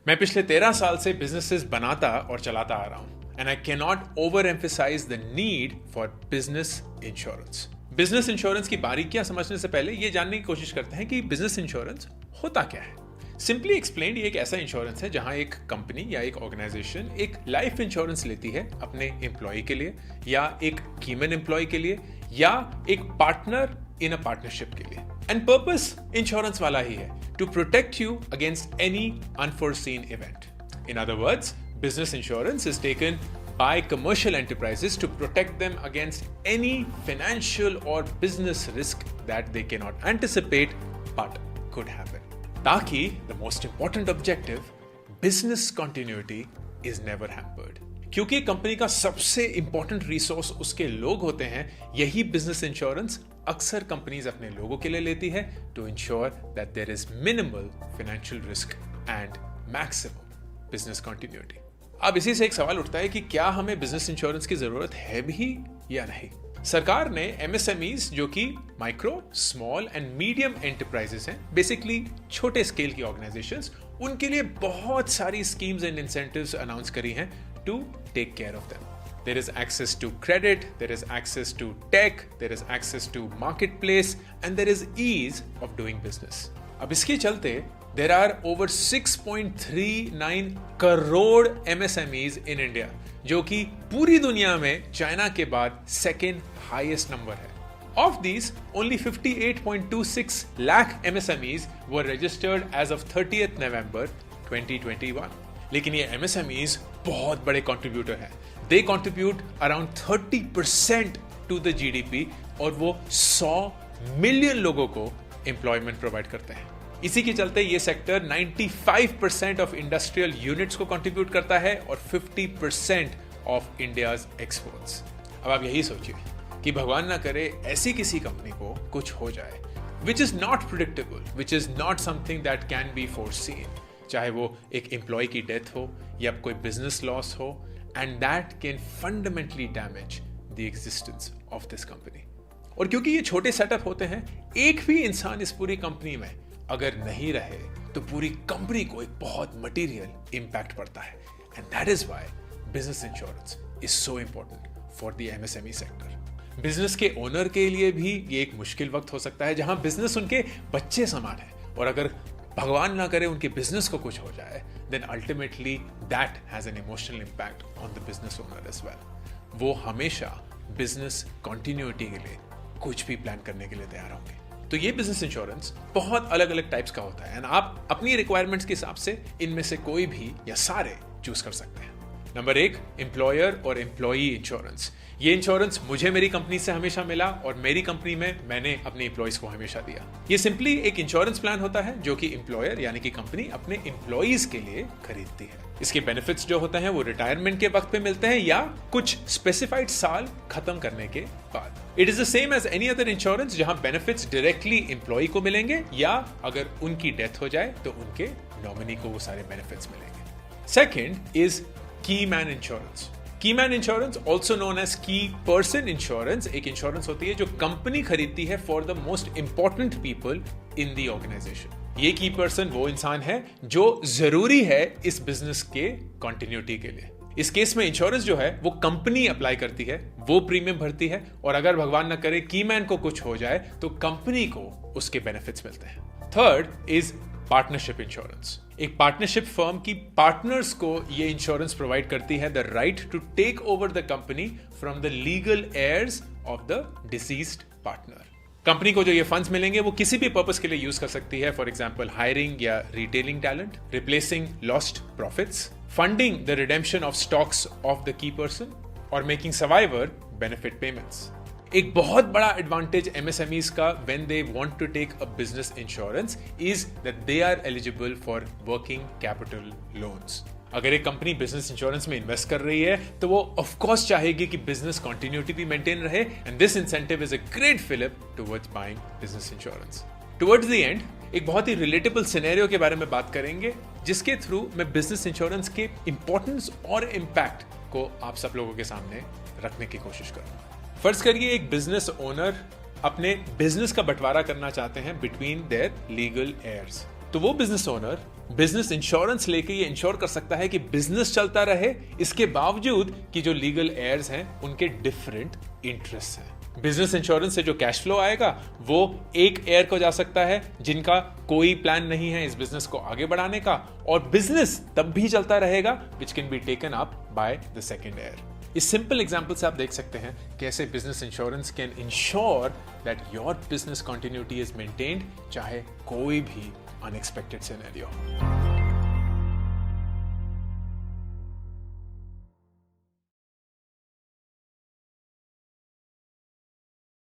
मैं पिछले 13 साल से बिजनेसेस बनाता और चलाता आ रहा हूं and I can not over emphasize the need for business insurance. Business insurance की बारीकियां समझने से पहले ये जानने की कोशिश करते हैं कि बिजनेस इंश्योरेंस होता क्या है। सिंपली एक्सप्लेन्ड, ये एक ऐसा इंश्योरेंस है जहां एक कंपनी या एक ऑर्गेनाइजेशन एक लाइफ इंश्योरेंस लेती है अपने एम्प्लॉय के लिए, या एक कीमन एम्प्लॉय के लिए, या एक पार्टनर इन अ पार्टनरशिप के लिए। एंड पर्पस इंश्योरेंस वाला ही है, to protect you against any unforeseen event. In other words, business insurance is taken by commercial enterprises to protect them against any financial or business risk that they cannot anticipate but could happen. ताकि the most important objective, business continuity, is never hampered. क्योंकि company का सबसे important resource उसके लोग होते हैं, यही business insurance अक्सर कंपनीज अपने लोगों के लिए लेती है to insure that there is minimal financial risk and maximum business continuity. अब इसी से एक सवाल उठता है कि क्या हमें बिजनेस इंश्योरेंस की जरूरत है भी या नहीं। सरकार ने एमएसएमईज, जो कि micro, small and medium enterprises हैं, बेसिकली छोटे स्केल की ऑर्गेनाइजेशंस, उनके लिए बहुत सारी स्कीम्स एंड इंसेंटिव्स अनाउंस करी हैं to take care of them. There is access to credit, there is access to tech, there is access to marketplace, and there is ease of doing business. अब इसके चलते there are over 6.39 crore MSMEs in India, जो कि पूरी दुनिया में China के बाद सेकेंड हाईएस्ट नंबर है। Of these, only 58.26 lakh MSMEs were registered as of 30th November 2021. लेकिन ये MSMEs बहुत बड़े कंट्रीब्यूटर हैं। They contribute around 30% to the GDP और वो 100 मिलियन लोगों को एम्प्लॉयमेंट प्रोवाइड करते हैं। इसी के चलते ये सेक्टर 95% ऑफ इंडस्ट्रियल यूनिट्स को कंट्रीब्यूट करता है और 50% ऑफ इंडियाज एक्सपोर्ट्स। अब आप यही सोचिए कि भगवान ना करे ऐसी किसी कंपनी को कुछ हो जाए, which is not predictable, which is not something that can be foreseen, चाहे वो एक एम्प्लॉय की डेथ हो या कोई बिजनेस लॉस हो, and that can fundamentally damage the existence of this company. और क्योंकि ये छोटे सेटअप होते हैं, एक भी इंसान इस पूरी कंपनी में अगर नहीं रहे तो पूरी कंपनी को एक बहुत मटीरियल इंपैक्ट पड़ता है। And that is why business insurance is so important for the MSME sector. Business के ओनर के लिए भी ये एक मुश्किल वक्त हो सकता है, जहां बिजनेस उनके बच्चे समान है, और अगर भगवान ना करे उनके बिजनेस को कुछ हो जाए, then ultimately that has an emotional impact on the business owner as well. वो हमेशा बिजनेस कंटिन्यूटी के लिए कुछ भी प्लान करने के लिए तैयार होंगे। तो ये बिजनेस इंश्योरेंस बहुत अलग अलग टाइप्स का होता है, एंड आप अपनी रिक्वायरमेंट्स के हिसाब से इनमें से कोई भी या सारे चूज कर सकते हैं। नंबर 1, एम्प्लॉयर और एम्प्लॉई इंश्योरेंस। ये इंश्योरेंस मुझे मेरी कंपनी से हमेशा मिला और मेरी कंपनी में मैंने अपने एम्प्लॉइज को हमेशा दिया। ये सिंपली एक इंश्योरेंस प्लान होता है जो कि एम्प्लॉयर यानी कि कंपनी अपने एम्प्लॉइज के लिए खरीदती है। इसके बेनिफिट्स जो होते हैं वो रिटायरमेंट के वक्त पे मिलते हैं या कुछ स्पेसिफाइड साल खत्म करने के बाद। It is the same as any other insurance, जहां बेनिफिट्स डायरेक्टली एम्प्लॉय को मिलेंगे या अगर उनकी डेथ हो जाए तो उनके नॉमिनी को वो सारे बेनिफिट्स मिलेंगे। Second is key man insurance. Key man insurance, also known as key person insurance, एक इंश्योरेंस होती है जो कंपनी खरीदती है for the most important people in the organization. ये की पर्सन वो इंसान है जो जरूरी है इस बिजनेस के कंटिन्यूटी के लिए। इस केस में इंश्योरेंस जो है वो कंपनी अप्लाई करती है, वो प्रीमियम भरती है, और अगर भगवान न करे की मैन को कुछ हो जाए तो कंपनी को उसके बेनिफिट्स मिलते हैं। Third is partnership insurance. एक पार्टनरशिप फर्म की पार्टनर्स को ये इंश्योरेंस प्रोवाइड करती है the right to take over the company from the legal heirs of the deceased partner. Company को जो ये फंड्स मिलेंगे वो किसी भी पर्पस के लिए यूज कर सकती है, फॉर एग्जांपल हायरिंग या retaining talent, replacing lost profits, funding the redemption of stocks of the key person, और मेकिंग सर्वाइवर बेनिफिट पेमेंट्स। एक बहुत बड़ा एडवांटेज एमएसएमईज का when they want to take a business insurance is that they are eligible for working capital loans. अगर एक company business insurance में invest कर रही है तो वो ऑफ कोर्स चाहेगी कि बिजनेस कंटिन्यूटी भी मेंटेन रहे, and this incentive is a great fillip towards buying business insurance. Towards the end एक बहुत ही रिलेटेबल सिनेरियो के बारे में बात करेंगे, जिसके थ्रू मैं बिजनेस इंश्योरेंस के इंपॉर्टेंस और इम्पैक्ट को आप सब लोगों के सामने रखने की कोशिश करूंगा। फर्ज करिए एक बिजनेस ओनर अपने बिजनेस का बंटवारा करना चाहते हैं बिटवीन देयर लीगल एयर्स। तो वो बिजनेस ओनर बिजनेस इंश्योरेंस लेके ये इंश्योर कर सकता है कि बिजनेस चलता रहे, इसके बावजूद कि जो लीगल एयर्स हैं उनके डिफरेंट इंटरेस्ट हैं। बिजनेस इंश्योरेंस से जो कैश फ्लो आएगा वो एक एयर को जा सकता है जिनका कोई प्लान नहीं है इस बिजनेस को आगे बढ़ाने का, और बिजनेस तब भी चलता रहेगा which can be taken up by the second air. इस सिंपल एग्जांपल से आप देख सकते हैं कैसे business insurance can ensure that your business continuity is maintained, चाहे कोई भी अनएक्सपेक्टेड सिनेरियो।